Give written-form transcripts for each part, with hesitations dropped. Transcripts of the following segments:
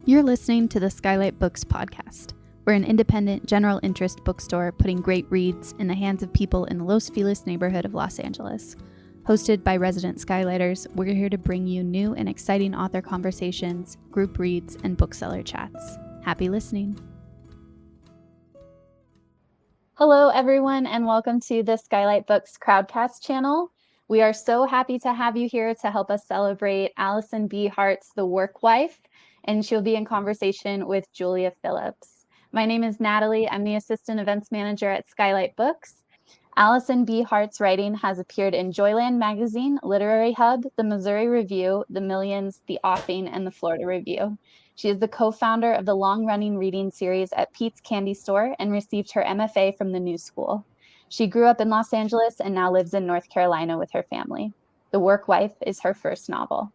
You're listening to the Skylight Books podcast. We're an independent, general interest bookstore putting great reads in the hands of people in the Los Feliz neighborhood of Los Angeles. Hosted by resident Skylighters, we're here to bring you new and exciting author conversations, group reads, and bookseller chats. Happy listening. Hello, everyone, and welcome to the Skylight Books CROWDCAST channel. We are so happy to have you here to help us celebrate Alison B. Hart's The Work Wife, and she'll be in conversation with Julia Phillips. My name is Natalie. I'm the Assistant Events Manager at Skylight Books. Alison B. Hart's writing has appeared in Joyland Magazine, Literary Hub, The Missouri Review, The Millions, The Offing, and The Florida Review. She is the co-founder of the long-running reading series at Pete's Candy Store and received her MFA from the New School. She grew up in Los Angeles and now lives in North Carolina with her family. The Work Wife is her first novel.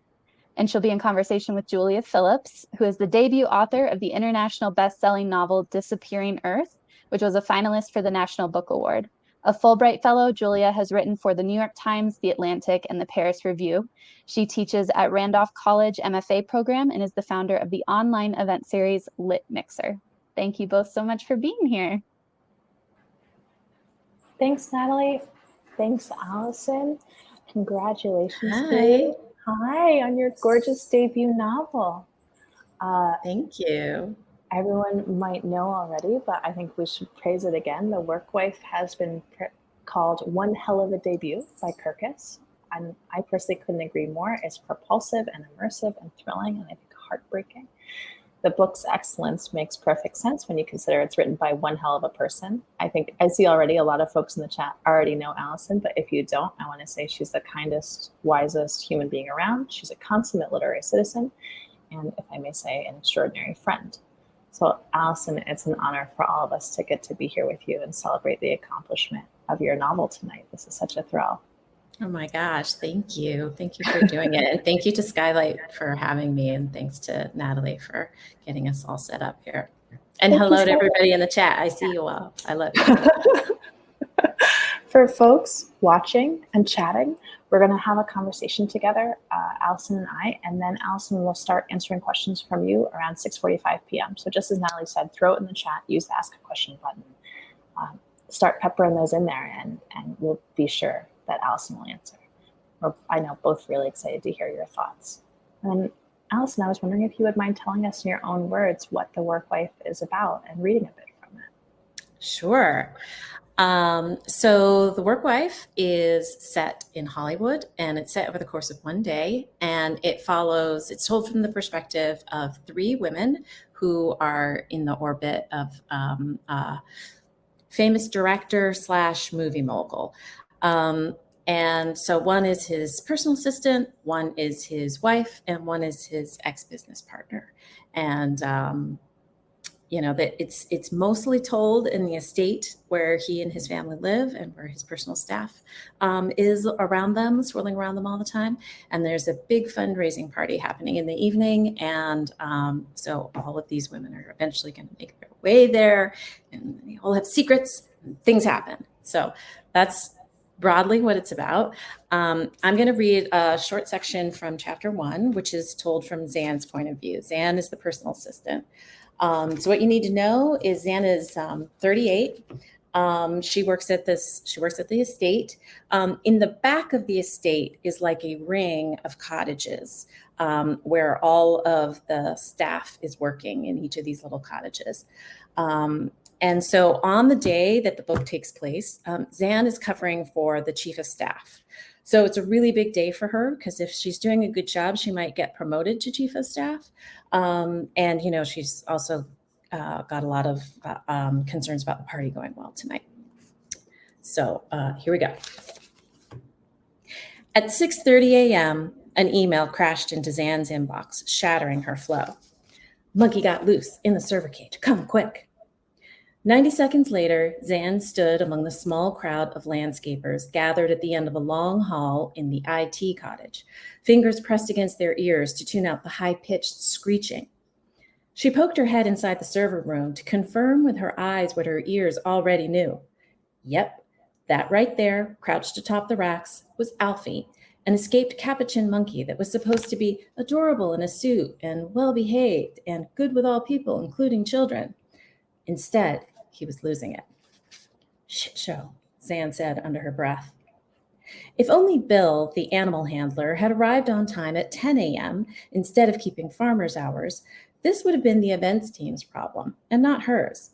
And she'll be in conversation with Julia Phillips, who is the debut author of the international best-selling novel Disappearing Earth, which was a finalist for the National Book Award. A Fulbright Fellow, Julia has written for the New York Times, The Atlantic, and the Paris Review. She teaches at Randolph College MFA program and is the founder of the online event series Lit Mixer. Thank you both so much for being here. Thanks, Natalie. Thanks, Alison. Congratulations. Hi. Hi, on your gorgeous debut novel. Thank you. Everyone might know already, but I think we should praise it again. The Work Wife has been called one hell of a debut by Kirkus. I personally couldn't agree more. It's propulsive and immersive and thrilling, and I think heartbreaking. The book's excellence makes perfect sense when you consider it's written by one hell of a person. I think I see already a lot of folks in the chat already know Alison, but if you don't, I want to say she's the kindest, wisest human being around. She's a consummate literary citizen, and if I may say, an extraordinary friend. So Alison, it's an honor for all of us to get to be here with you and celebrate the accomplishment of your novel tonight. This is such a thrill. Oh my gosh, thank you. Thank you for doing it. And thank you to Skylight for having me. And thanks to Natalie for getting us all set up here. And hello to everybody in the chat. I see you all. I love you. For folks watching and chatting, we're going to have a conversation together, Alison and I, and then Alison will start answering questions from you around 6:45 p.m. So just as Natalie said, throw it in the chat, use the ask a question button, start peppering those in there, and we'll be sure that Alison will answer. I know both really excited to hear your thoughts. And Alison, I was wondering if you would mind telling us in your own words what The Work Wife is about and reading a bit from it. Sure. So The Work Wife is set in Hollywood, and it's set over the course of one day, and it's told from the perspective of three women who are in the orbit of famous director / movie mogul. And so one is his personal assistant, one is his wife, and one is his ex-business partner. And, that it's mostly told in the estate where he and his family live and where his personal staff is around them, swirling around them all the time. And there's a big fundraising party happening in the evening. And so all of these women are eventually going to make their way there, and they all have secrets, and things happen. So that's broadly what it's about. I'm going to read a short section from chapter 1, which is told from Zanne's point of view. Zanne is the personal assistant. So what you need to know is Zanne is 38. She works at the estate. In the back of the estate is like a ring of cottages where all of the staff is working in each of these little cottages. And so on the day that the book takes place, Zanne is covering for the chief of staff. So it's a really big day for her, because if she's doing a good job, she might get promoted to chief of staff. And, she's also got a lot of concerns about the party going well tonight. So here we go. At 6:30 a.m., an email crashed into Zanne's inbox, shattering her flow. Monkey got loose in the server cage. Come quick. 90 seconds later, Zanne stood among the small crowd of landscapers gathered at the end of a long hall in the IT cottage, fingers pressed against their ears to tune out the high-pitched screeching. She poked her head inside the server room to confirm with her eyes what her ears already knew. Yep, that right there, crouched atop the racks, was Alfie, an escaped capuchin monkey that was supposed to be adorable in a suit and well-behaved and good with all people, including children. Instead, he was losing it. Shit show, Zanne said under her breath. If only Bill, the animal handler, had arrived on time at 10 a.m. instead of keeping farmer's hours, this would have been the events team's problem and not hers.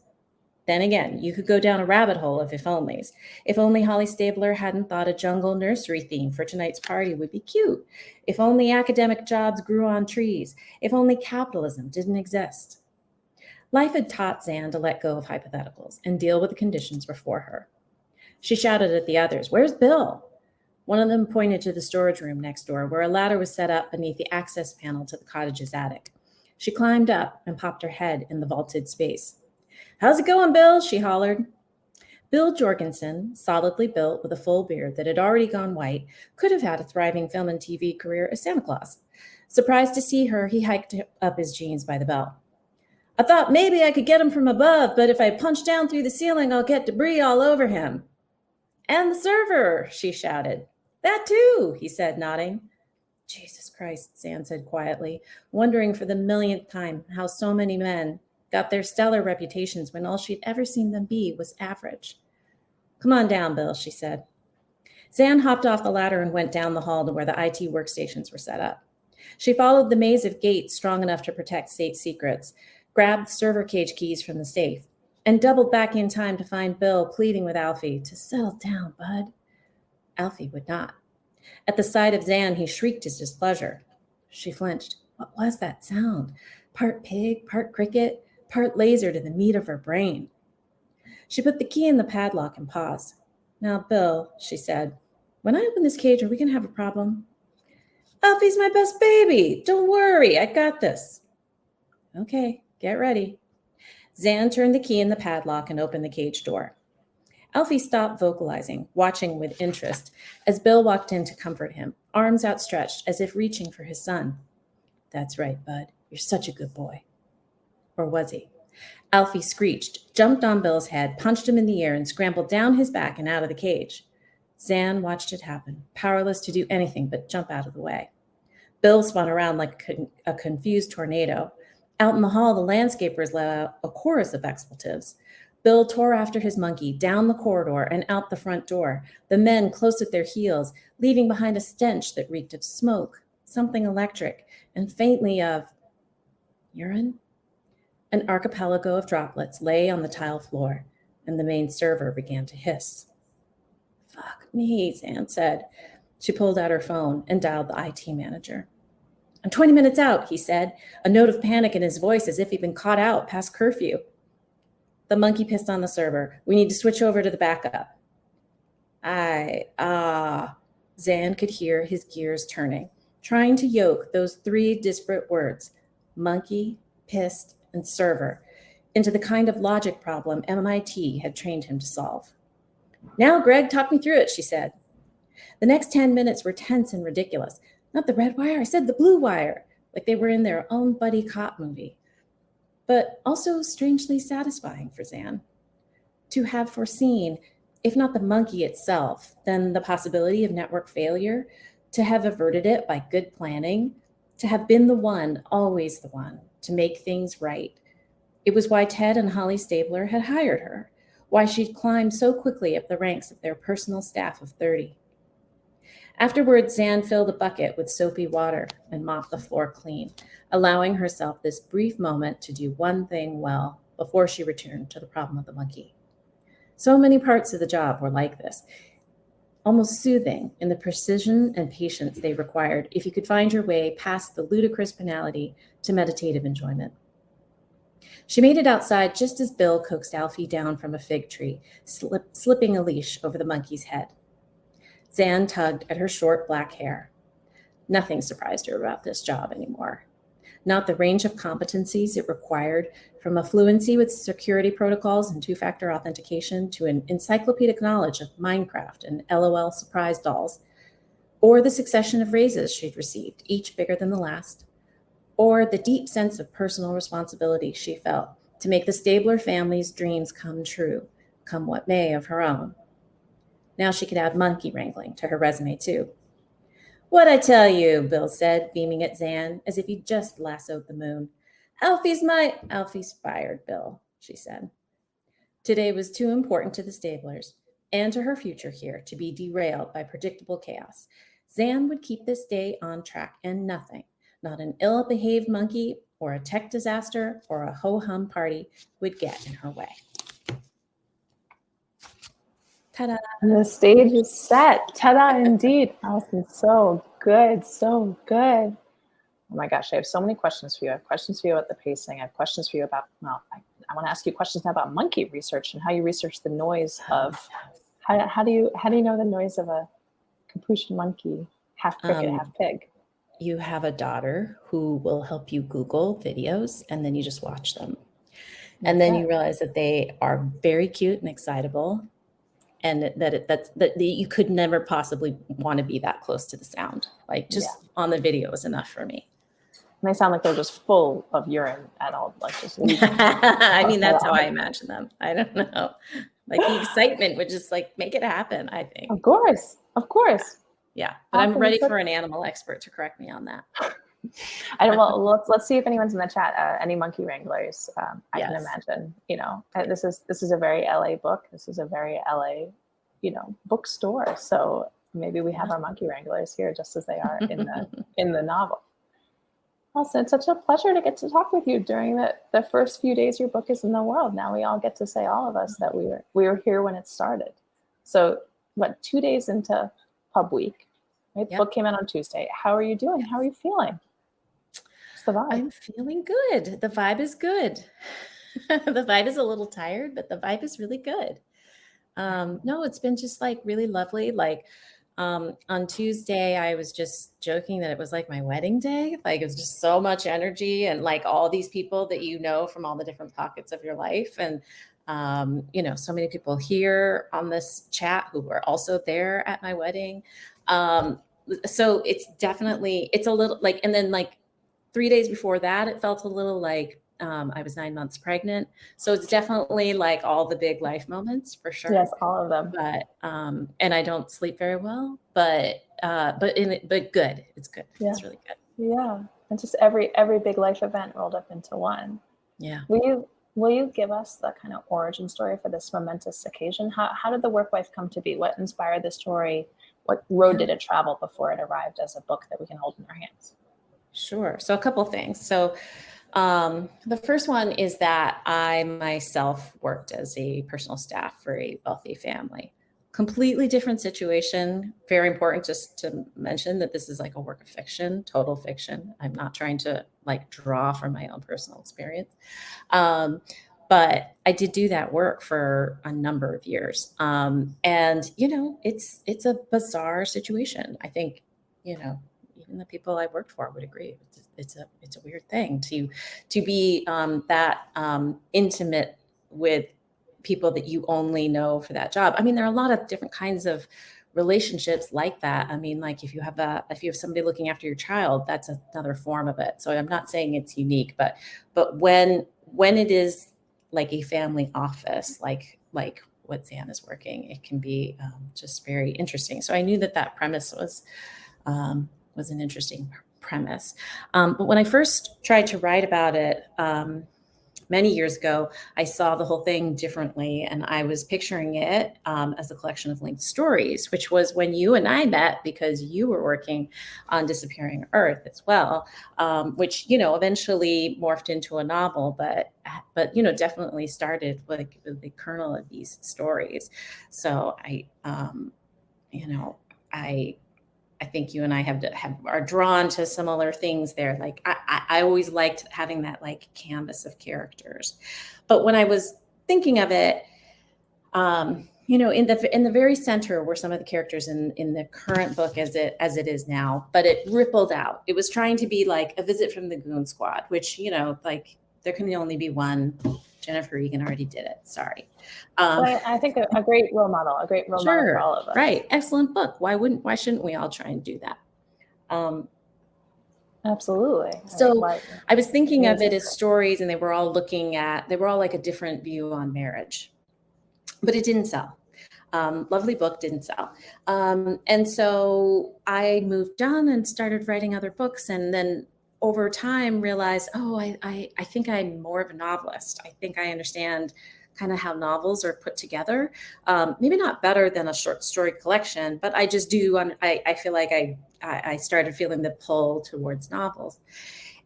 Then again, you could go down a rabbit hole of if-onlys. If only Holly Stabler hadn't thought a jungle nursery theme for tonight's party would be cute. If only academic jobs grew on trees. If only capitalism didn't exist. Life had taught Zanne to let go of hypotheticals and deal with the conditions before her. She shouted at the others, "Where's Bill?" One of them pointed to the storage room next door, where a ladder was set up beneath the access panel to the cottage's attic. She climbed up and popped her head in the vaulted space. "How's it going, Bill?" she hollered. Bill Jorgensen, solidly built with a full beard that had already gone white, could have had a thriving film and TV career as Santa Claus. Surprised to see her, he hiked up his jeans by the belt. "I thought maybe I could get him from above, but if I punch down through the ceiling, I'll get debris all over him." "And the server," she shouted. "That too," he said, nodding. Jesus Christ, Zanne said quietly, wondering for the millionth time how so many men got their stellar reputations when all she'd ever seen them be was average. "Come on down, Bill," she said. Zanne hopped off the ladder and went down the hall to where the IT workstations were set up. She followed the maze of gates strong enough to protect state secrets, grabbed the server cage keys from the safe, and doubled back in time to find Bill pleading with Alfie to settle down, bud. Alfie would not. At the sight of Zanne, he shrieked his displeasure. She flinched. What was that sound? Part pig, part cricket, part laser to the meat of her brain. She put the key in the padlock and paused. "Now, Bill," she said, "when I open this cage, are we going to have a problem?" "Alfie's my best baby. Don't worry, I got this." "Okay, get ready." Zanne turned the key in the padlock and opened the cage door. Alfie stopped vocalizing, watching with interest, as Bill walked in to comfort him, arms outstretched as if reaching for his son. "That's right, bud. You're such a good boy." Or was he? Alfie screeched, jumped on Bill's head, punched him in the ear, and scrambled down his back and out of the cage. Zanne watched it happen, powerless to do anything but jump out of the way. Bill spun around like a confused tornado. Out in the hall, the landscapers let out a chorus of expletives. Bill tore after his monkey, down the corridor and out the front door, the men close at their heels, leaving behind a stench that reeked of smoke, something electric, and faintly of urine. An archipelago of droplets lay on the tile floor, and the main server began to hiss. "Fuck me," Zanne said. She pulled out her phone and dialed the IT manager. "I'm 20 minutes out," he said, a note of panic in his voice as if he'd been caught out past curfew. The monkey pissed on the server. "We need to switch over to the backup." Zanne could hear his gears turning, trying to yoke those three disparate words, monkey, pissed, and server, into the kind of logic problem MIT had trained him to solve. "Now, Greg, talk me through it," she said. The next 10 minutes were tense and ridiculous. Not the red wire, I said the blue wire, like they were in their own buddy cop movie. But also strangely satisfying for Zanne. To have foreseen, if not the monkey itself, then the possibility of network failure, to have averted it by good planning, to have been the one, always the one, to make things right. It was why Ted and Holly Stabler had hired her, why she'd climbed so quickly up the ranks of their personal staff of 30. Afterward, Zanne filled a bucket with soapy water and mopped the floor clean, allowing herself this brief moment to do one thing well before she returned to the problem of the monkey. So many parts of the job were like this, almost soothing in the precision and patience they required if you could find your way past the ludicrous banality to meditative enjoyment. She made it outside just as Bill coaxed Alfie down from a fig tree, slipping a leash over the monkey's head. Zanne tugged at her short black hair. Nothing surprised her about this job anymore. Not the range of competencies it required, from a fluency with security protocols and two-factor authentication to an encyclopedic knowledge of Minecraft and LOL surprise dolls, or the succession of raises she'd received, each bigger than the last, or the deep sense of personal responsibility she felt to make the Stabler family's dreams come true, come what may of her own. Now she could add monkey wrangling to her resume, too. What'd I tell you? Bill said, beaming at Zanne, as if he'd just lassoed the moon. Alfie's fired, Bill, she said. Today was too important to the stablers and to her future here to be derailed by predictable chaos. Zanne would keep this day on track, and nothing, not an ill-behaved monkey or a tech disaster or a ho-hum party, would get in her way. Ta-da! The stage is set. Ta-da, indeed. Alison, so good, so good. Oh my gosh, I have so many questions for you. I have questions for you about the pacing. I have questions for you about, well, I want to ask you questions now about monkey research and how you research the noise of, how do you know the noise of a capuchin monkey, half cricket, half pig? You have a daughter who will help you Google videos, and then you just watch them. And then you realize that they are very cute and excitable, and that you could never possibly want to be that close to the sound. Like just on the video is enough for me. And they sound like they're just full of urine at all, like just. I mean, that's how I imagine them. I don't know. Like the excitement would just like make it happen, I think. Of course. Yeah, but I'm ready for an animal expert to correct me on that. Well, let's see if anyone's in the chat. Any monkey wranglers? I can imagine. This is a very LA book. This is a very LA, bookstore. So maybe we have our monkey wranglers here, just as they are in the novel. Also, it's such a pleasure to get to talk with you during the first few days your book is in the world. Now we all get to say, all of us, that we were here when it started. So, 2 days into pub week, right? The book came out on Tuesday. How are you doing? How are you feeling? What's the vibe? I'm feeling good. The vibe is good. The vibe is a little tired, but the vibe is really good. No, it's been just like really lovely. Like on Tuesday, I was just joking that it was like my wedding day. Like it was just so much energy and like all these people that you know from all the different pockets of your life. And so many people here on this chat who were also there at my wedding. So it's a little like, and then like 3 days before that, it felt a little like I was 9 months pregnant. So it's definitely like all the big life moments for sure. Yes, all of them. But and I don't sleep very well, but good. It's good. Yeah. It's really good. Yeah. And just every big life event rolled up into one. Yeah. Will you give us the kind of origin story for this momentous occasion? How did the work wife come to be? What inspired the story? What road did it travel before it arrived as a book that we can hold in our hands? Sure. So a couple of things. So the first one is that I myself worked as a personal staff for a wealthy family. Completely different situation. Very important just to mention that this is like a work of fiction, total fiction. I'm not trying to like draw from my own personal experience. But I did do that work for a number of years. And, it's a bizarre situation. I think, even the people I worked for would agree. It's a weird thing to be that intimate with people that you only know for that job. I mean, there are a lot of different kinds of relationships like that. I mean, like if you have somebody looking after your child, that's another form of it. So I'm not saying it's unique, but when it is like a family office, like what Zanne is working, it can be just very interesting. So I knew that premise was an interesting premise. But when I first tried to write about it many years ago, I saw the whole thing differently. And I was picturing it as a collection of linked stories, which was when you and I met because you were working on Disappearing Earth as well, which, eventually morphed into a novel, but definitely started with the kernel of these stories. So I think you and I are drawn to similar things there. Like I always liked having that like canvas of characters, but when I was thinking of it, in the very center were some of the characters in the current book as it is now, but it rippled out. It was trying to be like a visit from the Goon Squad, which like there can only be one. Jennifer Egan already did it. Sorry. I think a great role model, model for all of us. Right. Excellent book. Why shouldn't we all try and do that? Absolutely. So I was thinking of it as stories, and they were all like a different view on marriage, but it didn't sell. Lovely book, didn't sell. And so I moved on and started writing other books, and then over time realized, I think I'm more of a novelist. I think I understand kind of how novels are put together. Maybe not better than a short story collection, but I just do. I feel like I started feeling the pull towards novels.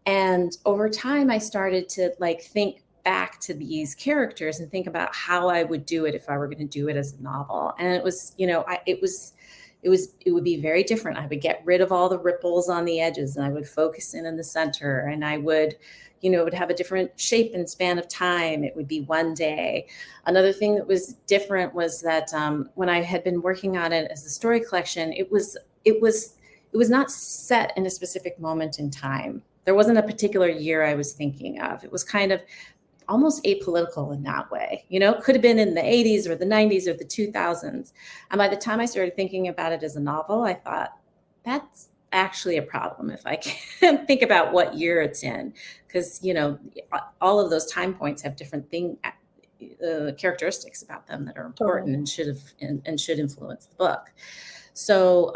And over time, I started to like think back to these characters and think about how I would do it if I were going to do it as a novel. And it was, it would be very different. I would get rid of all the ripples on the edges, and I would focus in the center, and I would, it would have a different shape and span of time. It would be one day. Another thing that was different was that when I had been working on it as a story collection, it was not set in a specific moment in time. There wasn't a particular year I was thinking of. It was kind of almost apolitical in that way. Could have been in the 80s or the 90s or the 2000s. And by the time I started thinking about it as a novel, I thought, that's actually a problem if I can't think about what year it's in, because, all of those time points have different characteristics about them that are important and should influence the book. So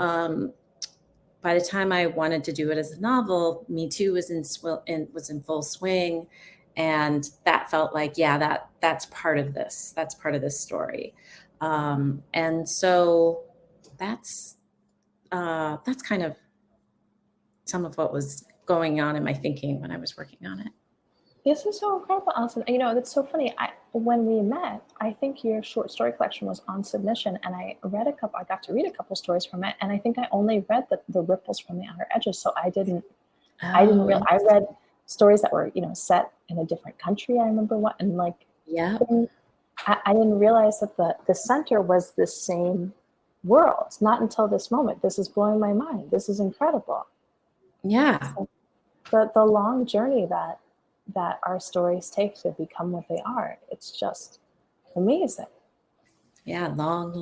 by the time I wanted to do it as a novel, Me Too was in full swing. And that felt like, that's part of this. That's part of this story. And so that's kind of some of what was going on in my thinking when I was working on it. This is so incredible, Alison. That's so funny. When we met, I think your short story collection was on submission, and I got to read a couple stories from it, and I think I only read the ripples from the outer edges. So I didn't realize. I read stories that were, set in a different country. I remember what, and I didn't realize that the center was the same world. It's not until this moment. This is blowing my mind. This is incredible. Yeah. So the long journey that our stories take to become what they are, it's just amazing. Yeah, long,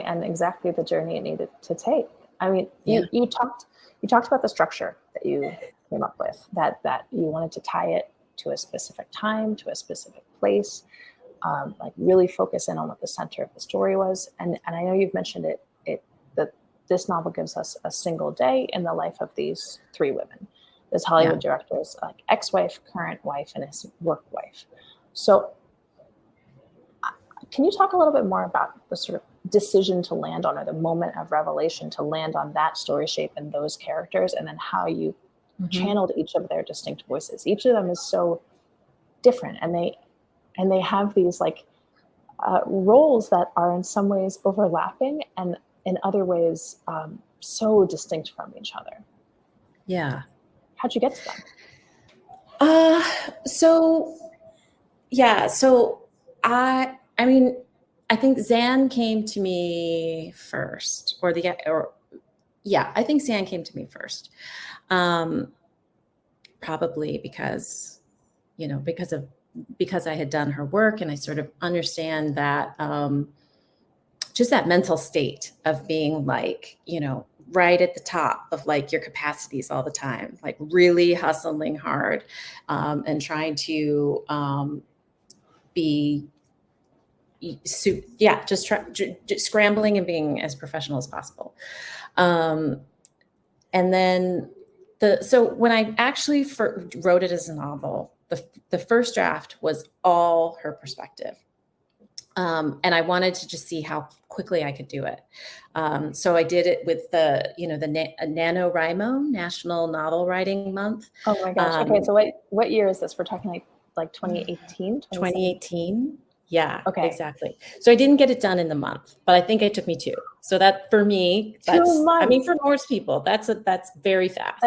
and exactly the journey it needed to take. I mean, you talked about the structure that you came up with, that you wanted to tie it to a specific time, to a specific place, really focus in on what the center of the story was. And I know you've mentioned it that this novel gives us a single day in the life of these three women, this Hollywood director's ex-wife, current wife, and his work wife. So can you talk a little bit more about the sort of decision to land on, or the moment of revelation to land on that story shape and those characters, and then how you channeled each of their distinct voices? Each of them is so different, and they have these roles that are in some ways overlapping, and in other ways so distinct from each other. Yeah. How'd you get to them? I think Zanne came to me first, I think Zanne came to me first. Probably because I had done her work, and I sort of understand that, just that mental state of being right at the top of your capacities all the time, really hustling hard, and trying to be just scrambling and being as professional as possible. And then so when I actually wrote it as a novel, the first draft was all her perspective. And I wanted to just see how quickly I could do it. So I did it with the NaNoWriMo, National Novel Writing Month. Oh my gosh. Okay. So what year is this? We're talking like 2018? 2018. Yeah, okay. Exactly. So I didn't get it done in the month, but I think it took me 2. So that for me, 2 months. For most people, that's very fast.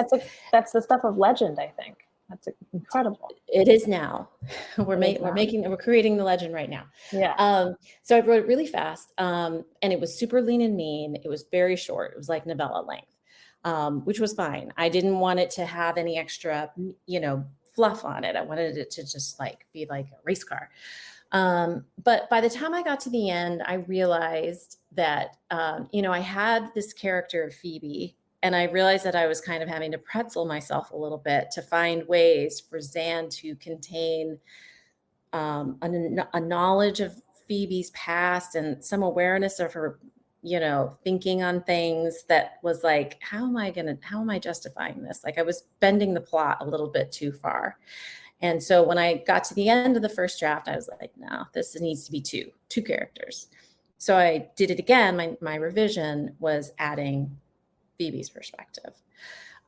That's the stuff of legend, I think. That's incredible. It is now. We're creating the legend right now. Yeah. So I wrote it really fast, and it was super lean and mean. It was very short. It was like novella length, which was fine. I didn't want it to have any extra, fluff on it. I wanted it to just be like a race car. But by the time I got to the end, I realized that, I had this character of Phoebe, and I realized that I was kind of having to pretzel myself a little bit to find ways for Zanne to contain a knowledge of Phoebe's past and some awareness of her, thinking on things that was like, how am I justifying this? Like I was bending the plot a little bit too far. And so when I got to the end of the first draft, I was like, no, this needs to be two characters. So I did it again. My revision was adding Phoebe's perspective.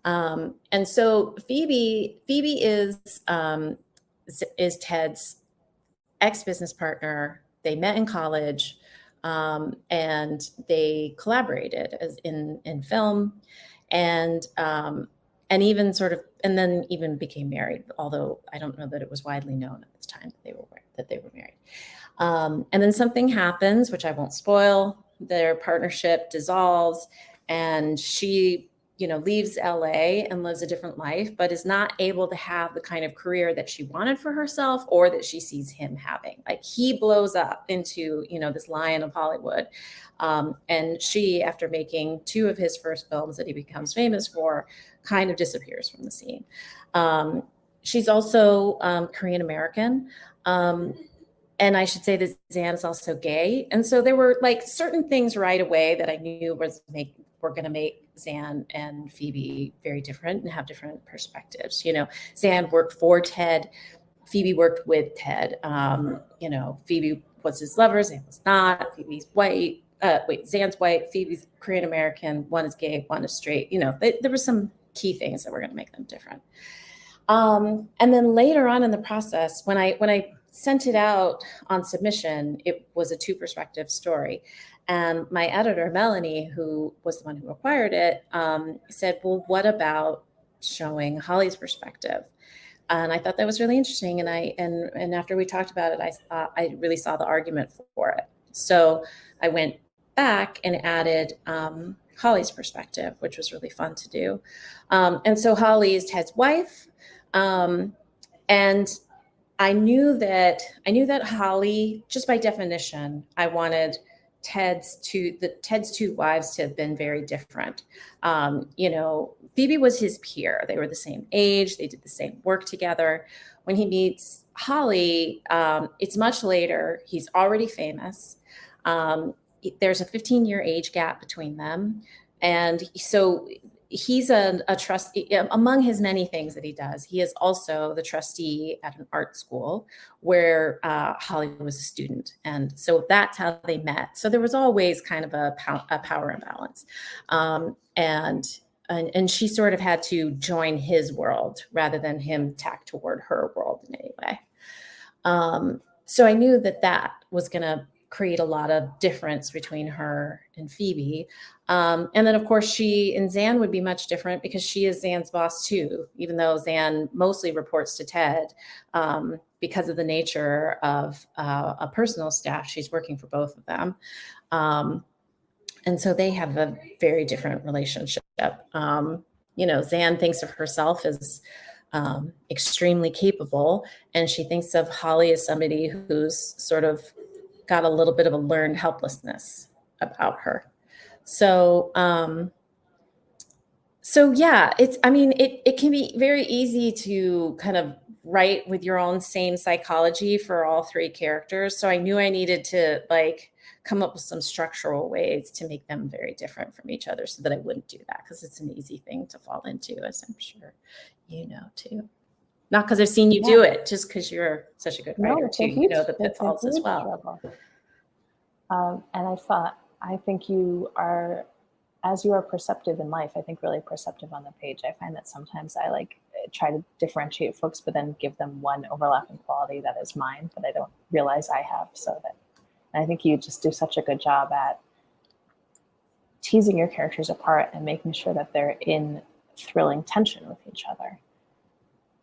And so Phoebe is Ted's ex-business partner. They met in college, and they collaborated as in film, and even and then even became married. Although I don't know that it was widely known at this time that they were married. And then something happens, which I won't spoil. Their partnership dissolves, and she, leaves LA and lives a different life, but is not able to have the kind of career that she wanted for herself or that she sees him having. Like he blows up into, this lion of Hollywood. And she, after making 2 of his first films that he becomes famous for, kind of disappears from the scene. She's also Korean American. And I should say that Zanne is also gay. And so there were like certain things right away that I knew were going to make Zanne and Phoebe very different and have different perspectives. Zanne worked for Ted. Phoebe worked with Ted. Phoebe was his lover. Zanne was not. Phoebe's white. Zanne's white. Phoebe's Korean American. One is gay. One is straight. There were some key things that were going to make them different. And then later on in the process, when I sent it out on submission, it was a 2-perspective story. And my editor, Melanie, who was the one who acquired it, said, well, what about showing Holly's perspective? And I thought that was really interesting. And after we talked about it, I really saw the argument for it. So I went back and added Holly's perspective, which was really fun to do. And so Holly is Ted's wife. And I knew that Holly, just by definition, I wanted Ted's 2 wives to have been very different. Phoebe was his peer. They were the same age. They did the same work together. When he meets Holly, it's much later. He's already famous. There's a 15-year age gap between them. And so he's a trustee. Among his many things that he does, he is also the trustee at an art school where Holly was a student. And so that's how they met. So there was always kind of a power imbalance. And she sort of had to join his world rather than him tack toward her world in any way. So I knew that was going to create a lot of difference between her and Phoebe. And then, of course, she and Zanne would be much different because she is Zanne's boss, too, even though Zanne mostly reports to Ted because of the nature of a personal staff. She's working for both of them. And so they have a very different relationship. Zanne thinks of herself as extremely capable, and she thinks of Holly as somebody who's sort of got a little bit of a learned helplessness about her. So yeah, it can be very easy to kind of write with your own same psychology for all 3 characters. So I knew I needed to come up with some structural ways to make them very different from each other so that I wouldn't do that, because it's an easy thing to fall into, as I'm sure you know too. Not because I've seen you do it, just because you're such a good writer too. You know the pitfalls as well. And I think you are, as you are perceptive in life, I think really perceptive on the page. I find that sometimes I try to differentiate folks, but then give them one overlapping quality that is mine, that I don't realize I have. And I think you just do such a good job at teasing your characters apart and making sure that they're in thrilling tension with each other.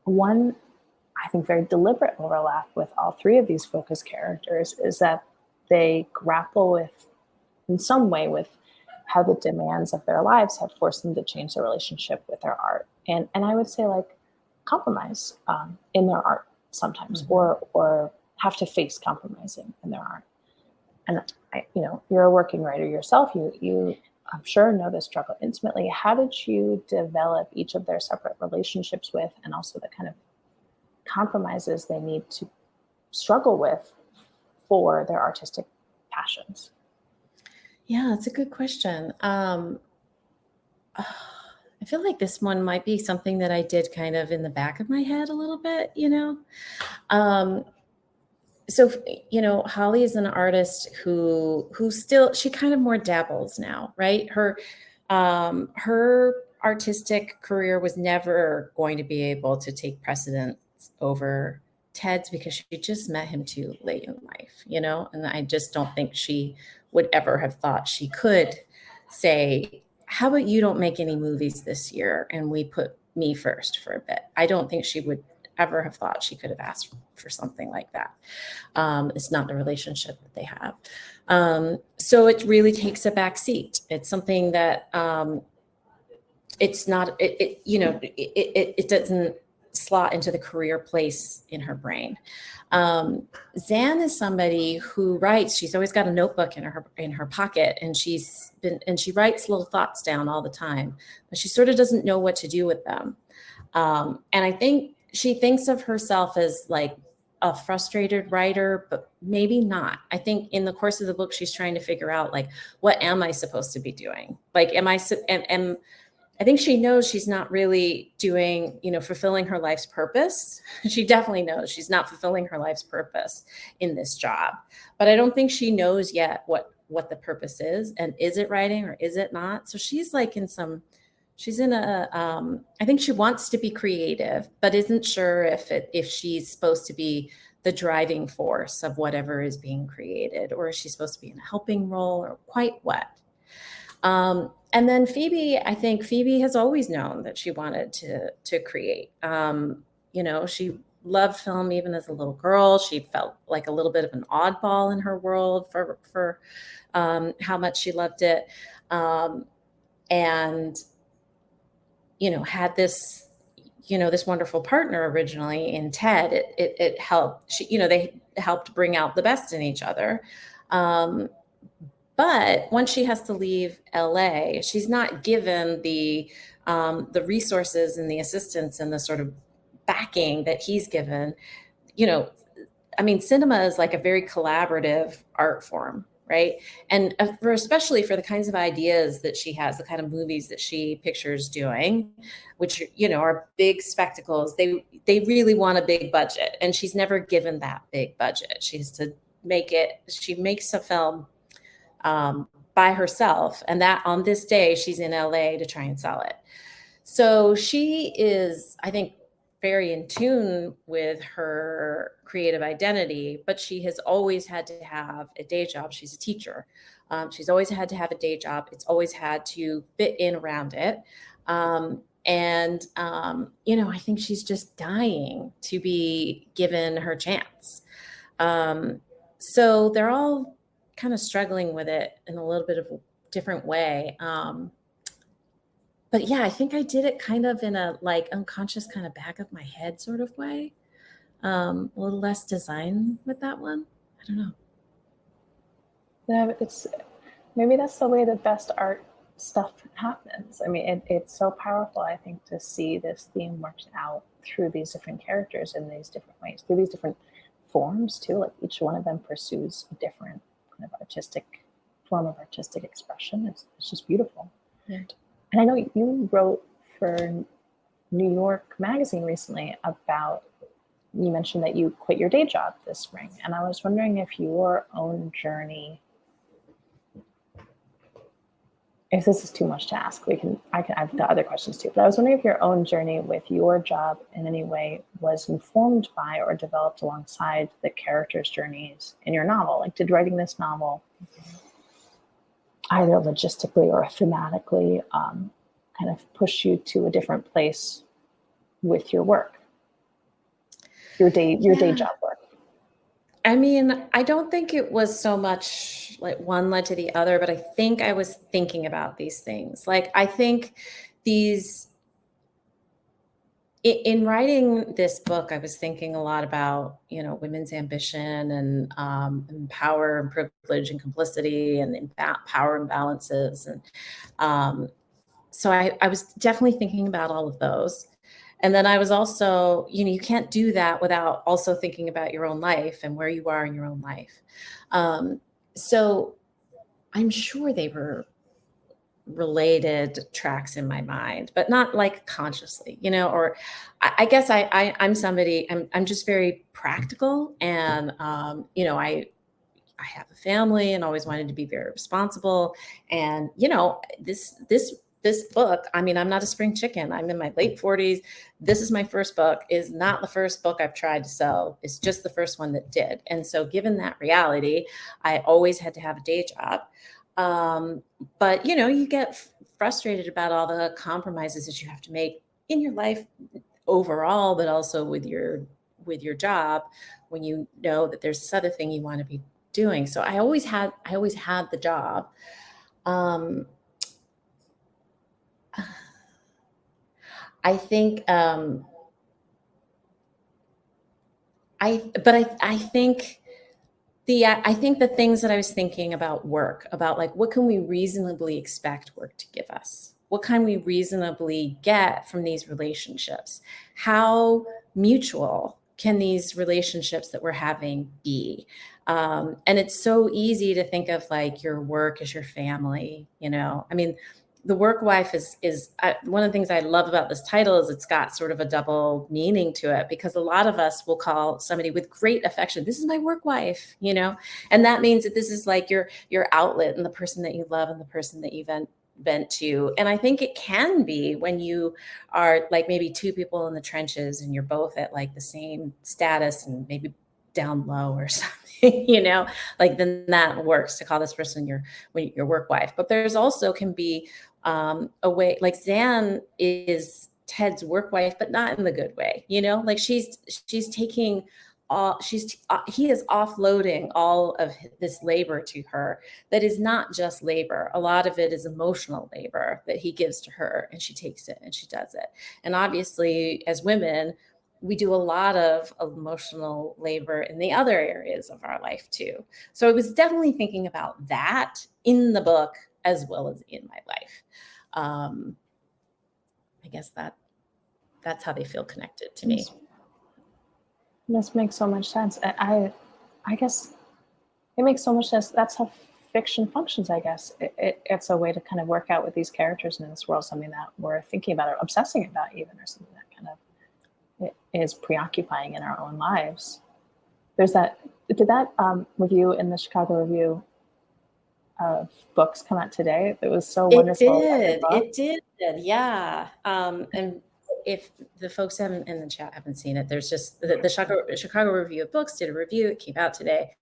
One, I think, very deliberate overlap with all 3 of these focus characters is that they grapple with, in some way, with how the demands of their lives have forced them to change their relationship with their art. And I would say compromise in their art sometimes, or have to face compromising in their art. And you're a working writer yourself. You I'm sure know this struggle intimately. How did you develop each of their separate relationships with, and also the kind of compromises they need to struggle with for their artistic passions? Yeah, that's a good question. I feel like this one might be something that I did kind of in the back of my head a little bit, So, Holly is an artist who still, she kind of more dabbles now, right? Her artistic career was never going to be able to take precedence over Ted's because she just met him too late in life, and I just don't think she would ever have thought she could say, how about you don't make any movies this year and we put me first for a bit. I don't think she would ever have thought she could have asked for something like that. It's not the relationship that they have. So it really takes a back seat. It's something that it's not, it doesn't slot into the career place in her brain. Zanne is somebody who writes. She's always got a notebook in her pocket, and she writes little thoughts down all the time, but she sort of doesn't know what to do with them. And I think she thinks of herself as like a frustrated writer, but maybe not. I think in the course of the book, she's trying to figure out, like, what am I supposed to be doing? Like, and I think she knows she's not really doing, fulfilling her life's purpose. She definitely knows she's not fulfilling her life's purpose in this job, but I don't think she knows yet what the purpose is, and is it writing or is it not? So she's like I think she wants to be creative, but isn't sure if she's supposed to be the driving force of whatever is being created, or is she supposed to be in a helping role, or quite what. And then Phoebe, I think Phoebe has always known that she wanted to create. She loved film even as a little girl. She felt like a little bit of an oddball in her world for how much she loved it. And had this, this wonderful partner originally in Ted. It helped. They helped bring out the best in each other. But once she has to leave LA, she's not given the resources and the assistance and the sort of backing that he's given. Cinema is like a very collaborative art form, right? And especially for the kinds of ideas that she has, the kind of movies that she pictures doing, which, are big spectacles. They really want a big budget, and she's never given that big budget. She has to she makes a film by herself, and that on this day she's in LA to try and sell it. So she is, I think, very in tune with her creative identity, but she has always had to have a day job. She's a teacher. She's always had to have a day job. It's always had to fit in around it. I think she's just dying to be given her chance. So they're all kind of struggling with it in a little bit of a different way. But yeah, I think I did it kind of in a like unconscious kind of back of my head sort of way. A little less design with that one. I don't know. Yeah, maybe that's the way the best art stuff happens. It's so powerful, I think, to see this theme worked out through these different characters in these different ways, through these different forms too. Like each one of them pursues a different kind of form of artistic expression. It's just beautiful. Yeah. And I know you wrote for New York Magazine recently you mentioned that you quit your day job this spring. And I was wondering if your own journey, if this is too much to ask, I've got other questions too, but I was wondering if your own journey with your job in any way was informed by or developed alongside the characters' journeys in your novel. Like, did writing this novel either logistically or thematically kind of push you to a different place with your work, your day job work? I don't think it was so much like one led to the other, but I think I was thinking about these things. Like, I think in writing this book, I was thinking a lot about, women's ambition and power and privilege and complicity and power imbalances. And so I was definitely thinking about all of those. And then I was also, you can't do that without also thinking about your own life and where you are in your own life. So I'm sure they were related tracks in my mind, but not like consciously, or I guess I'm somebody, I'm just very practical. And, I have a family and always wanted to be very responsible. And, this book, I mean, I'm not a spring chicken. I'm in my late 40s. This is my first book, is not the first book I've tried to sell. It's just the first one that did. And so given that reality, I always had to have a day job. But, you get frustrated about all the compromises that you have to make in your life overall, but also with your job when you know that there's this other thing you want to be doing. So I always had the job. I think, I think the things that I was thinking about work, about like, what can we reasonably expect work to give us? What can we reasonably get from these relationships? How mutual can these relationships that we're having be? And it's so easy to think of like your work as your family, I mean, the work wife is one of the things I love about this title is it's got sort of a double meaning to it, because a lot of us will call somebody with great affection, this is my work wife, and that means that this is like your outlet and the person that you love and the person that you vent to. And I think it can be when you are like maybe two people in the trenches and you're both at like the same status and maybe down low or something, like then that works to call this person your work wife. But there's also can be a way, like Zanne is Ted's work wife, but not in the good way, like she's taking he is offloading all of this labor to her that is not just labor. A lot of it is emotional labor that he gives to her, and she takes it and she does it. And obviously as women, we do a lot of emotional labor in the other areas of our life too. So I was definitely thinking about that in the book as well as in my life. I guess that's how they feel connected to me. This makes so much sense. I guess it makes so much sense. That's how fiction functions, I guess. It's a way to kind of work out with these characters in this world, something that we're thinking about or obsessing about even, or something that kind of is preoccupying in our own lives. There's that, did that review in the Chicago Review of Books come out today? It was so wonderful. It did, yeah. And if the folks in the chat haven't seen it, there's just the Chicago Review of Books did a review. It came out today.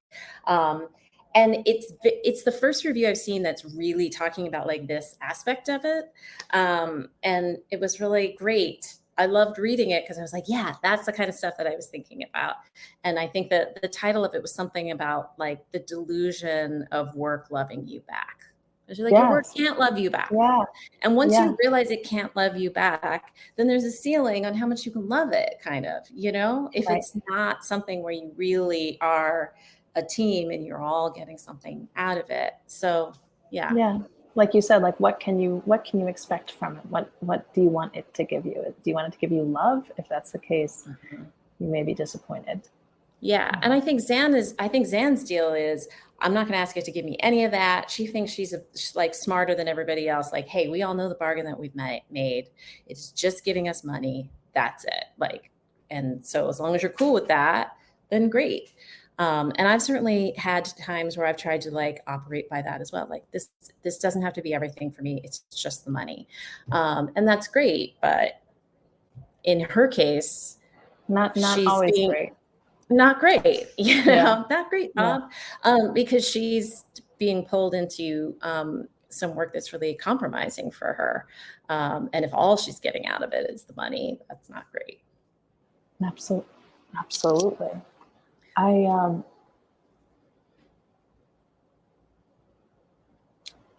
And it's the first review I've seen that's really talking about like this aspect of it. And it was really great. I loved reading it because I was like, yeah, that's the kind of stuff that I was thinking about. And I think that the title of it was something about like the delusion of work loving you back. You're like, your work can't love you back. Yeah. And once you realize it can't love you back, then there's a ceiling on how much you can love it, kind of, if it's not something where you really are a team and you're all getting something out of it. So yeah. Like you said, like what can you expect from it? What do you want it to give you? Do you want it to give you love? If that's the case, you may be disappointed. Yeah. And I think Zanne's deal is, I'm not going to ask it to give me any of that. She thinks she's like smarter than everybody else. Like, hey, we all know the bargain that we've made. It's just giving us money. That's it. Like, and so as long as you're cool with that, then great. And I've certainly had times where I've tried to like operate by that as well. Like this doesn't have to be everything for me. It's just the money. And that's great. But in her case, not always great. Not great, not great, Bob, because she's being pulled into some work that's really compromising for her. And if all she's getting out of it is the money, that's not great. Absolutely.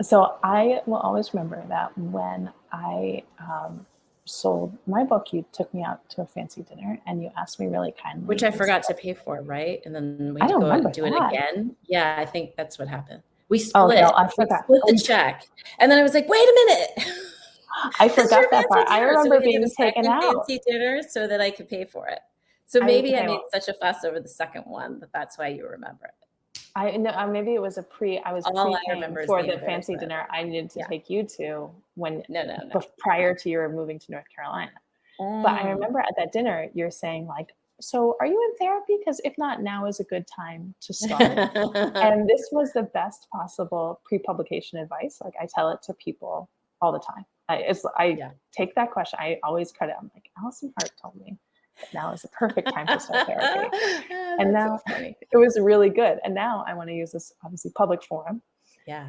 So I will always remember that when I sold my book, you took me out to a fancy dinner and you asked me really kindly. Which I forgot to pay for, right? And then we had to go out and do it again. Yeah, I think that's what happened. We split. I forgot. We split the check. And then I was like, wait a minute. I forgot that part. I remember so we being did a taken second out. fancy dinner so that I could pay for it. So maybe I made such a fuss over the second one that that's why you remember it. I know maybe it was I was All I pre-paying remember is for the the fancy embarrassment. dinner I needed to take you to when No. prior to your moving to North Carolina. But I remember at that dinner you're saying like, so are you in therapy? Because if not, now is a good time to start. And this was the best possible pre-publication advice. Like I tell it to people all the time. I take that question. I always credit. I'm like, Alison Hart told me that now is the perfect time to start therapy. And now it was really good. And now I want to use this obviously public forum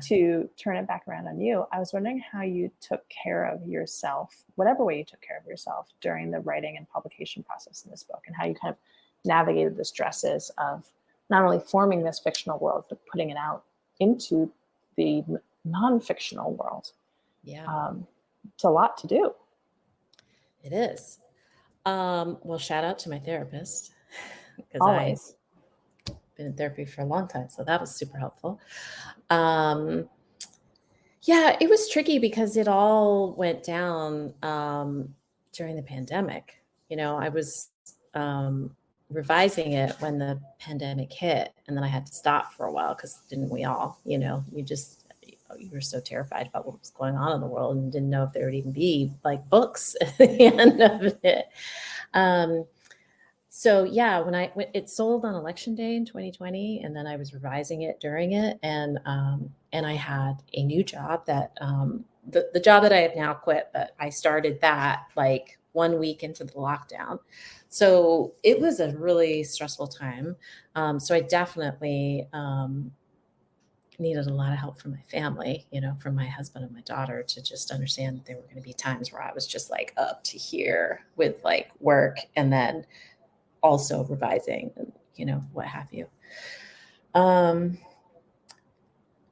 to turn it back around on you. I was wondering how you took care of yourself, whatever way you took care of yourself during the writing and publication process in this book, and how you kind of navigated the stresses of not only forming this fictional world, but putting it out into the non-fictional world. It's a lot to do. It is. Well, shout out to my therapist, because Always. I've been in therapy for a long time, so that was super helpful. Yeah, it was tricky because it all went down during the pandemic. You know, I was revising it when the pandemic hit, and then I had to stop for a while because didn't we all? You know, you were so terrified about what was going on in the world and didn't know if there would even be like books at the end of it. So yeah, when it sold on election day in 2020, and then I was revising it during it, and I had a new job that the job that I have now quit, but I started that like 1 week into the lockdown. So it was a really stressful time. So I definitely needed a lot of help from my family, you know, from my husband and my daughter, to just understand that there were going to be times where I was just like up to here with like work, and then also revising and, you know, what have you.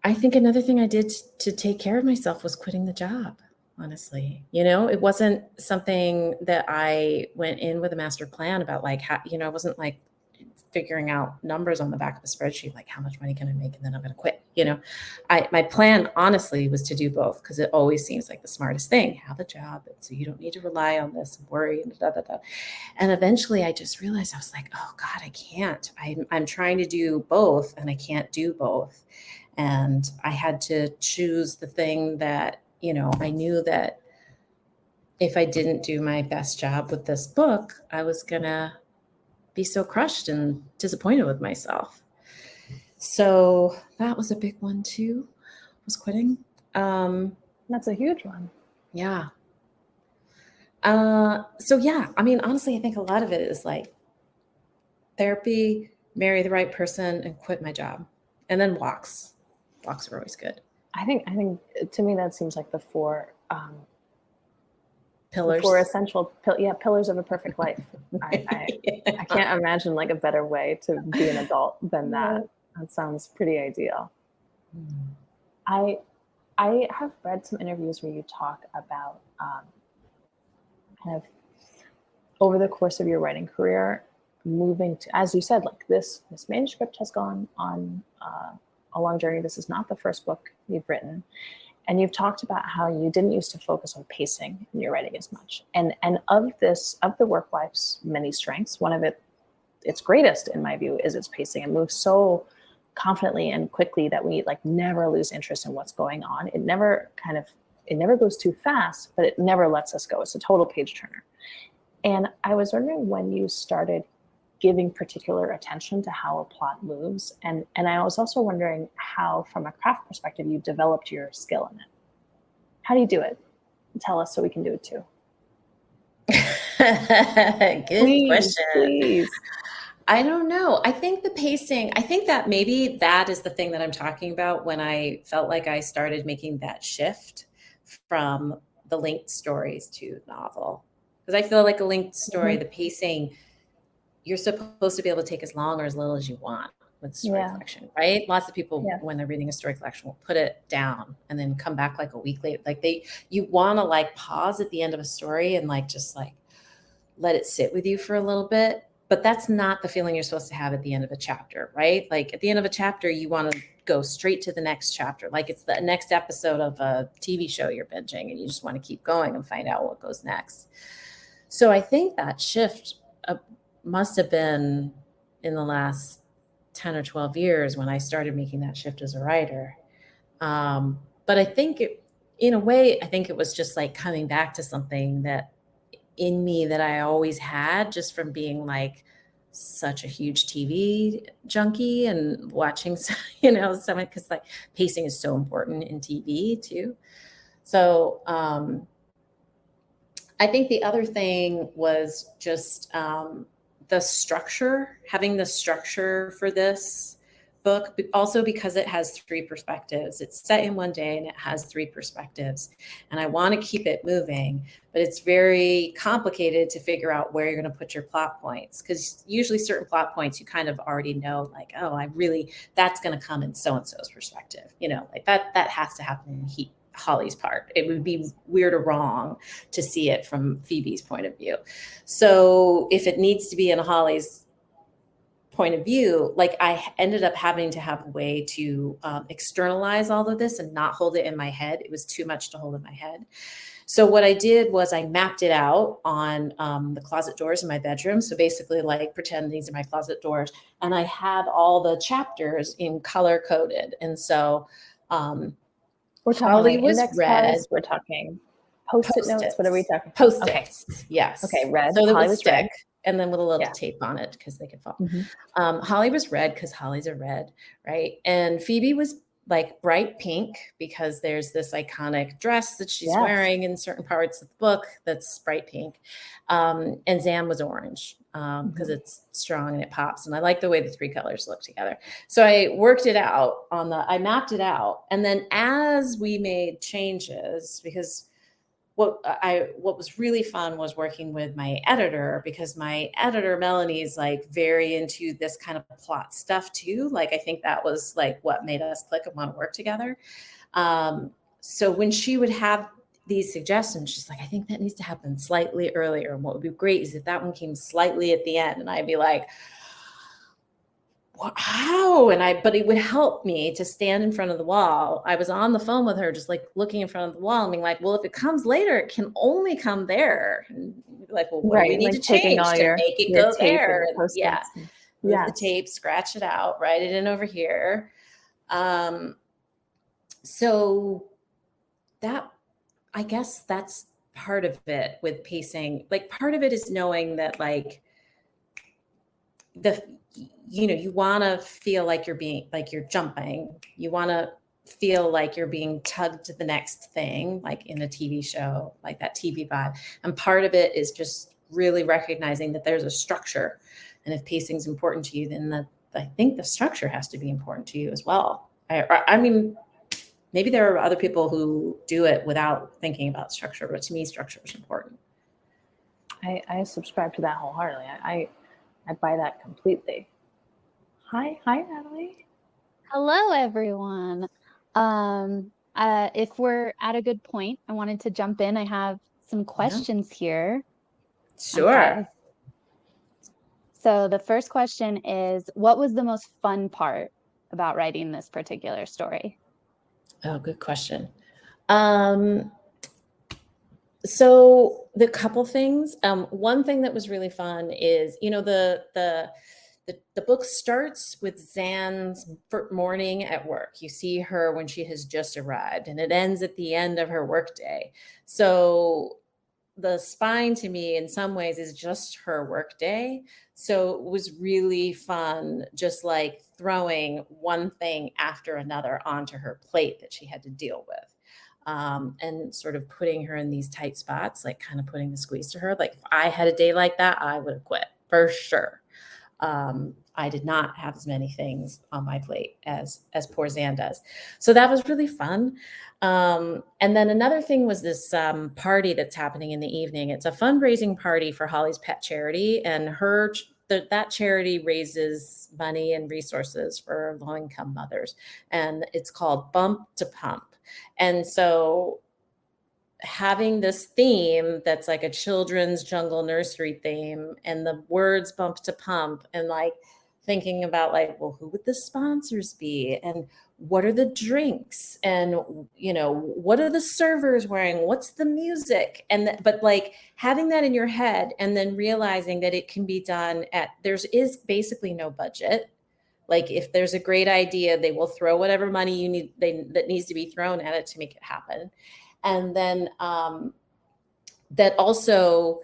I think another thing I did to take care of myself was quitting the job, honestly. You know, it wasn't something that I went in with a master plan about, like, how, you know, I wasn't like figuring out numbers on the back of a spreadsheet, like how much money can I make and then I'm going to quit. You know, my plan honestly was to do both, because it always seems like the smartest thing. Have a job, so you don't need to rely on this and worry and da da da. And eventually I just realized, I was like, oh God, I can't. I'm trying to do both and I can't do both. And I had to choose the thing that, you know, I knew that if I didn't do my best job with this book, I was going to be so crushed and disappointed with myself. So that was a big one too, was quitting. That's a huge one. Yeah. So yeah, I mean, honestly, I think a lot of it is like therapy, marry the right person, and quit my job. And then walks. Walks are always good. I think to me that seems like the four pillars. The four essential pillars of a perfect life. I can't imagine like a better way to be an adult than that. That sounds pretty ideal. I have read some interviews where you talk about kind of over the course of your writing career, moving to, as you said, like this manuscript has gone on a long journey. This is not the first book you've written. And you've talked about how you didn't used to focus on pacing in your writing as much. And of the work life's many strengths, one of its greatest in my view is its pacing. It moves so confidently and quickly that we like never lose interest in what's going on. It never goes too fast, but it never lets us go. It's a total page turner. And I was wondering when you started giving particular attention to how a plot moves. And I was also wondering how, from a craft perspective, you developed your skill in it. How do you do it? Tell us so we can do it too. Good question. Please. I don't know. I think the pacing, I think that maybe that is the thing that I'm talking about when I felt like I started making that shift from the linked stories to novel. Because I feel like a linked story, the pacing, you're supposed to be able to take as long or as little as you want with story collection, right? Lots of people, when they're reading a story collection, will put it down and then come back like a week later. Like you want to like pause at the end of a story and like just like let it sit with you for a little bit but that's not the feeling you're supposed to have at the end of a chapter, right? Like at the end of a chapter, you want to go straight to the next chapter. Like it's the next episode of a TV show you're binging and you just want to keep going and find out what goes next. So I think that shift must have been in the last 10 or 12 years when I started making that shift as a writer. But I think in a way, I think it was just like coming back to something that in me that I always had just from being like such a huge TV junkie and watching, someone, because like pacing is so important in TV too. So I think the other thing was just the structure, having the structure for this book, also because it has 3 perspectives. It's set in one day and it has 3 perspectives. And I want to keep it moving, but it's very complicated to figure out where you're going to put your plot points. Because usually certain plot points you kind of already know, like, oh, that's going to come in so-and-so's perspective. Like that has to happen in Holly's part. It would be weird or wrong to see it from Phoebe's point of view. So if it needs to be in Holly's point of view, like I ended up having to have a way to externalize all of this and not hold it in my head. It was too much to hold in my head. So what I did was I mapped it out on the closet doors in my bedroom. So basically like pretend these are my closet doors. And I had all the chapters in color coded. And so we're talking Holly like was index red. cards, we're talking post-it notes. What are we talking? Post-its, okay. Yes. Okay, red. So that Holly would was stick, red. and then with a little tape on it because they could fall. Mm-hmm. Holly was red because Holly's a red, right? And Phoebe was like bright pink because there's this iconic dress that she's wearing in certain parts of the book that's bright pink. And Zanne was orange because it's strong and it pops. And I like the way the 3 colors look together. So I worked it out I mapped it out. And then as we made changes, because what was really fun was working with my editor, because my editor, Melanie, is like very into this kind of plot stuff too. Like, I think that was like what made us click and want to work together. So when she would have these suggestions, she's like, I think that needs to happen slightly earlier. And what would be great is if that one came slightly at the end. And I'd be like, how? But it would help me to stand in front of the wall. I was on the phone with her, just like looking in front of the wall and being like, well, if it comes later, it can only come there. And like, well, what do we need to change to make it go there? And the tape, scratch it out, write it in over here. So that, I guess that's part of it with pacing. Like part of it is knowing that like you want to feel like you're jumping. You want to feel like you're being tugged to the next thing, like in a TV show, like that TV vibe. And part of it is just really recognizing that there's a structure. And if pacing is important to you, then I think the structure has to be important to you as well. I mean, maybe there are other people who do it without thinking about structure, but to me, structure is important. I subscribe to that wholeheartedly. I buy that completely. Hi, Natalie. Hello, everyone. If we're at a good point, I wanted to jump in. I have some questions here. Sure. Okay. So the first question is, what was the most fun part about writing this particular story? Oh, good question. So the couple things. One thing that was really fun is, the book starts with Zanne's morning at work. You see her when she has just arrived, and it ends at the end of her workday. So the spine to me in some ways is just her workday. So it was really fun, just like throwing one thing after another onto her plate that she had to deal with. And sort of putting her in these tight spots, like kind of putting the squeeze to her. Like if I had a day like that, I would have quit for sure. I did not have as many things on my plate as poor Zanne does. So that was really fun. And then another thing was this party that's happening in the evening. It's a fundraising party for Holly's pet charity, and that charity raises money and resources for low-income mothers. And it's called Bump to Pump. And so having this theme that's like a children's jungle nursery theme, and the words bump to pump, and like thinking about like, well, who would the sponsors be, and what are the drinks, and what are the servers wearing, what's the music, but like having that in your head, and then realizing that it can be done there is basically no budget. Like if there's a great idea, they will throw whatever money you need that needs to be thrown at it to make it happen. And then that also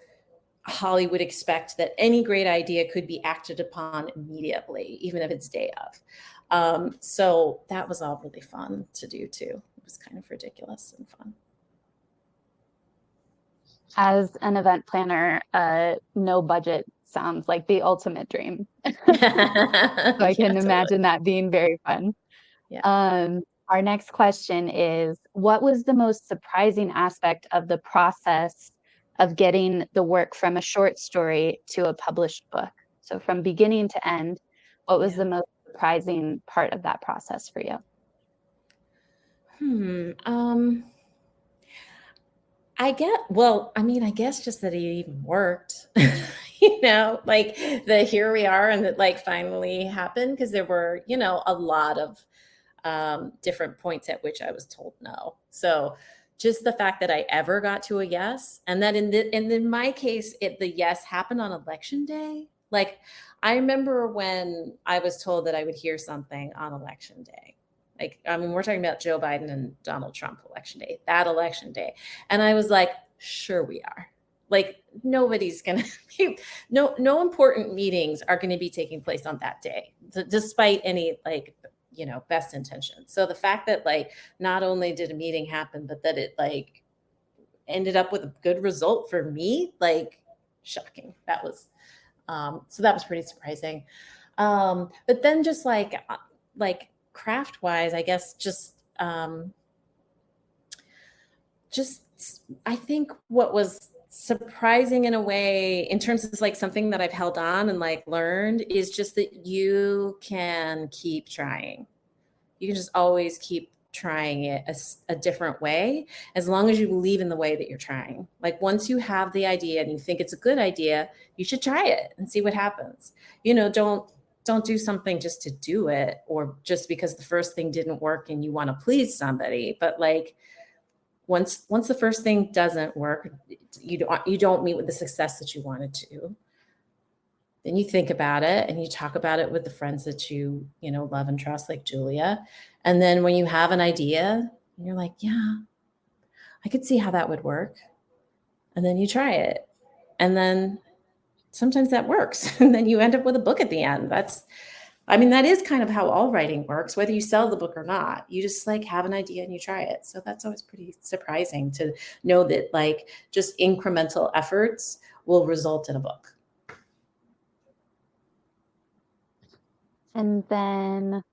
Hollywood expect that any great idea could be acted upon immediately, even if it's day of. So that was all really fun to do too. It was kind of ridiculous and fun. As an event planner, no budget sounds like the ultimate dream. So I can imagine that being very fun. Yeah. Our next question is, what was the most surprising aspect of the process of getting the work from a short story to a published book? So from beginning to end, what was the most surprising part of that process for you? I guess just that it even worked, like here we are, and that like finally happened, because there were, a lot of different points at which I was told no. So just the fact that I ever got to a yes, and that in my case, the yes happened on election day. Like I remember when I was told that I would hear something on election day. Like, I mean, we're talking about Joe Biden and Donald Trump election day, that election day. And I was like, sure we are. Like nobody's going to, no important meetings are going to be taking place on that day, despite any like, best intentions. So the fact that like, not only did a meeting happen, but that it like ended up with a good result for me, like shocking. That was, so that was pretty surprising. But then just like craft wise, I guess I think what was surprising in a way, in terms of like something that I've held on and like learned, is just that you can keep trying. You can just always keep trying it a different way, as long as you believe in the way that you're trying. Like once you have the idea and you think it's a good idea, you should try it and see what happens. Don't do something just to do it, or just because the first thing didn't work and you want to please somebody. But like once the first thing doesn't work, you don't meet with the success that you wanted to, then you think about it and you talk about it with the friends that you love and trust, like Julia. And then when you have an idea, you're like, yeah, I could see how that would work. And then you try it. And then sometimes that works. And then you end up with a book at the end. That is kind of how all writing works, whether you sell the book or not. You just like have an idea and you try it. So that's always pretty surprising to know that like just incremental efforts will result in a book. And then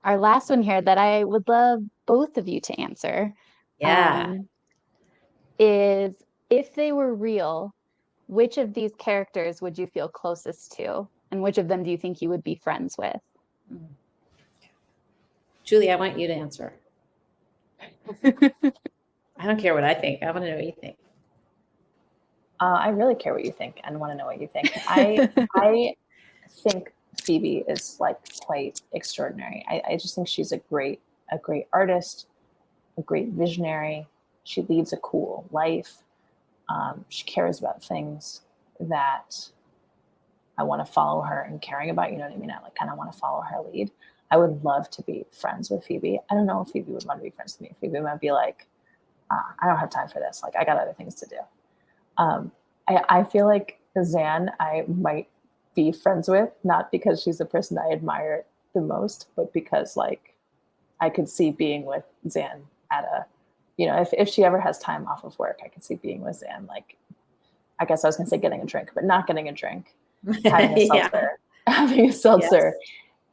our last one here that I would love both of you to answer is, if they were real, which of these characters would you feel closest to? And which of them do you think you would be friends with? Julie, I want you to answer. I don't care what I think. I want to know what you think. I really care what you think and want to know what you think. I think Phoebe is like quite extraordinary. I just think she's a great artist, a great visionary. She leads a cool life. She cares about things that I want to follow her and caring about. You know what I mean? I like kind of want to follow her lead. I would love to be friends with Phoebe. I don't know if Phoebe would want to be friends with me. Phoebe might be like, I don't have time for this. Like I got other things to do. I feel like Zanne, I might be friends with, not because she's the person I admire the most, but because like I could see being with Zanne at a, if she ever has time off of work, I could see being with Zanne. Like, I guess I was gonna say getting a drink, but not getting a drink, having a seltzer, yes.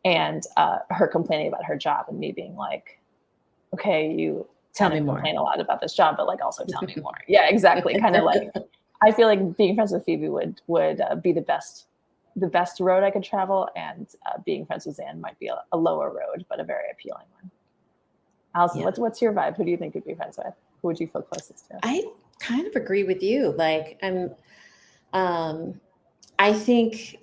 And her complaining about her job and me being like, okay, you tell me more. Complain a lot about this job, but like also tell me more. Yeah, exactly. Kind of like, I feel like being friends with Phoebe would be the best road I could travel, and being friends with Zanne might be a lower road, but a very appealing one. Alison, what's your vibe? Who do you think you'd be friends with? Who would you feel closest to? kind of agree with you. Like I think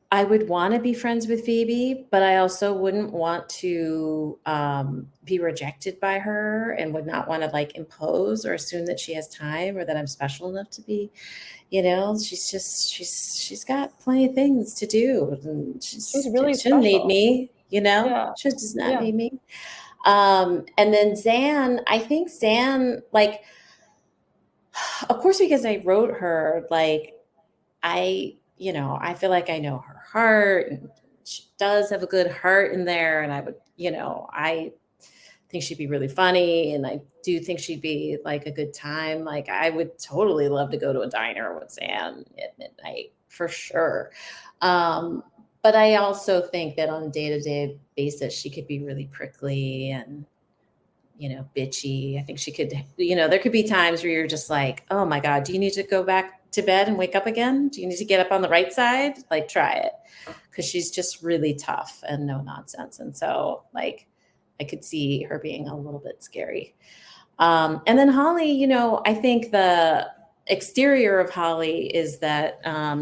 I would want to be friends with Phoebe, but I also wouldn't want to be rejected by her, and would not want to like impose or assume that she has time or that I'm special enough to be. She's got plenty of things to do, and She's really she doesn't need special. me. Yeah. She does not Yeah. need me. And then Zanne, I think Zanne, like, of course, because I wrote her, like, I feel like I know her heart, and she does have a good heart in there. And I would, I think she'd be really funny. And I do think she'd be like a good time. Like, I would totally love to go to a diner with Sam at midnight for sure. But I also think that on a day-to-day basis, she could be really prickly and, bitchy. I think she could, there could be times where you're just like, oh my God, do you need to go back to bed and wake up again? Do you need to get up on the right side? Like, try it. Because she's just really tough and no nonsense. And so, like, I could see her being a little bit scary. And then Holly, I think the exterior of Holly is that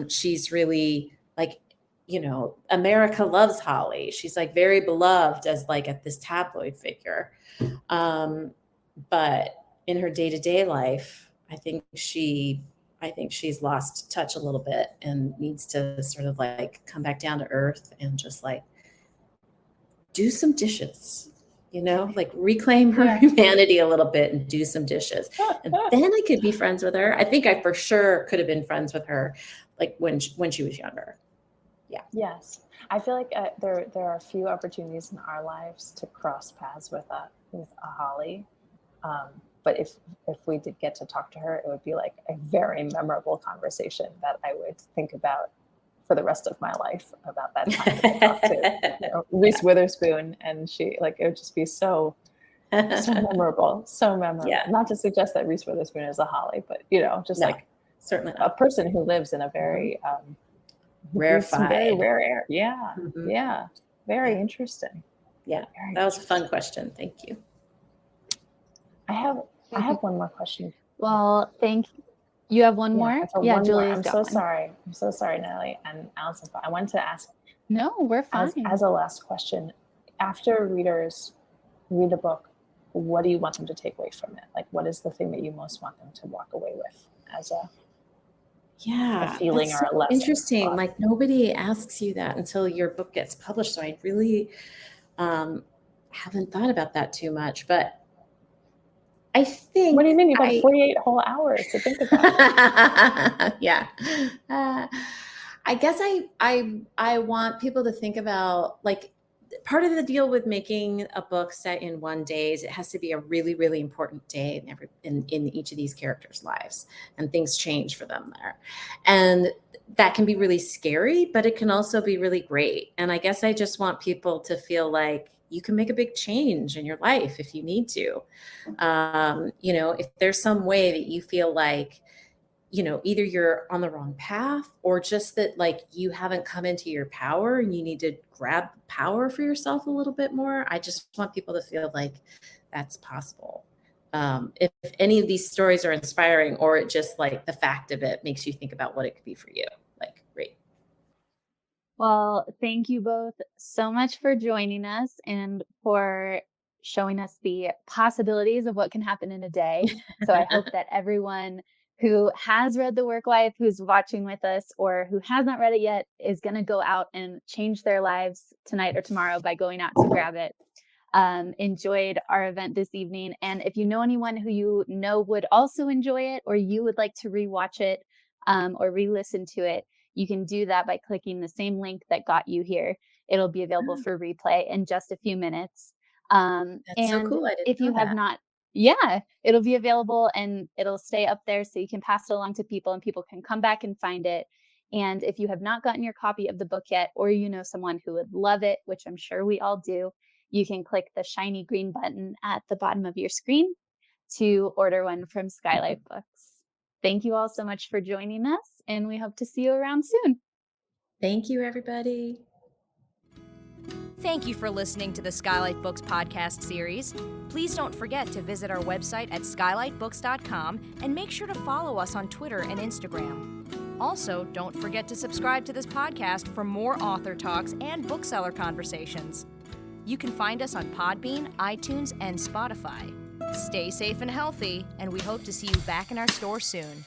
she's really like, America loves Holly. She's like very beloved as like this tabloid figure. But in her day-to-day life, I think she's lost touch a little bit and needs to sort of like come back down to earth and just like do some dishes, like reclaim her humanity a little bit and do some dishes. And then I could be friends with her. I think I for sure could have been friends with her like when she was younger. Yeah. Yes. I feel like there are a few opportunities in our lives to cross paths with a Holly. But if we did get to talk to her, it would be like a very memorable conversation that I would think about for the rest of my life, about that time I talked to Reese Witherspoon, and she, like, it would just be so memorable, so memorable. Yeah. Not to suggest that Reese Witherspoon is a Holly, but just like certainly a person who lives in a very rarefied, very rare air. Yeah. Mm-hmm. Yeah. Very interesting. Yeah. That was a fun question. Thank you. I have one more question. Well, thank you. You have one more? Yeah, Julia's got one. I'm so sorry, Natalie and Alison. I wanted to ask. No, we're fine. As a last question, after readers read the book, what do you want them to take away from it? Like, what is the thing that you most want them to walk away with as a feeling or a lesson? Interesting. Like, nobody asks you that until your book gets published. So I really haven't thought about that too much, but I think. What do you mean? You've got 48 whole hours to think about. Yeah. I guess I want people to think about, like, part of the deal with making a book set in one day is it has to be a really, really important day in each of these characters' lives, and things change for them there. And that can be really scary, but it can also be really great. And I guess I just want people to feel like you can make a big change in your life if you need to. If there's some way that you feel like, either you're on the wrong path, or just that like you haven't come into your power and you need to grab power for yourself a little bit more. I just want people to feel like that's possible. If any of these stories are inspiring, or it just like the fact of it makes you think about what it could be for you, like, great. Well, thank you both so much for joining us and for showing us the possibilities of what can happen in a day. So I hope that everyone who has read The Work Wife, who's watching with us, or who has not read it yet, is going to go out and change their lives tonight or tomorrow by going out to grab it. Enjoyed our event this evening. And if you know anyone who you know would also enjoy it, or you would like to rewatch it or re-listen to it, you can do that by clicking the same link that got you here. It'll be available for replay in just a few minutes. That's so and cool. I didn't if you know have that. not, it'll be available and it'll stay up there so you can pass it along to people and people can come back and find it. And if you have not gotten your copy of the book yet, or you know someone who would love it, which I'm sure we all do, you can click the shiny green button at the bottom of your screen to order one from Skylight Books. Thank you all so much for joining us, and we hope to see you around soon. Thank you, everybody. Thank you for listening to the Skylight Books podcast series. Please don't forget to visit our website at skylightbooks.com and make sure to follow us on Twitter and Instagram. Also, don't forget to subscribe to this podcast for more author talks and bookseller conversations. You can find us on Podbean, iTunes, and Spotify. Stay safe and healthy, and we hope to see you back in our store soon.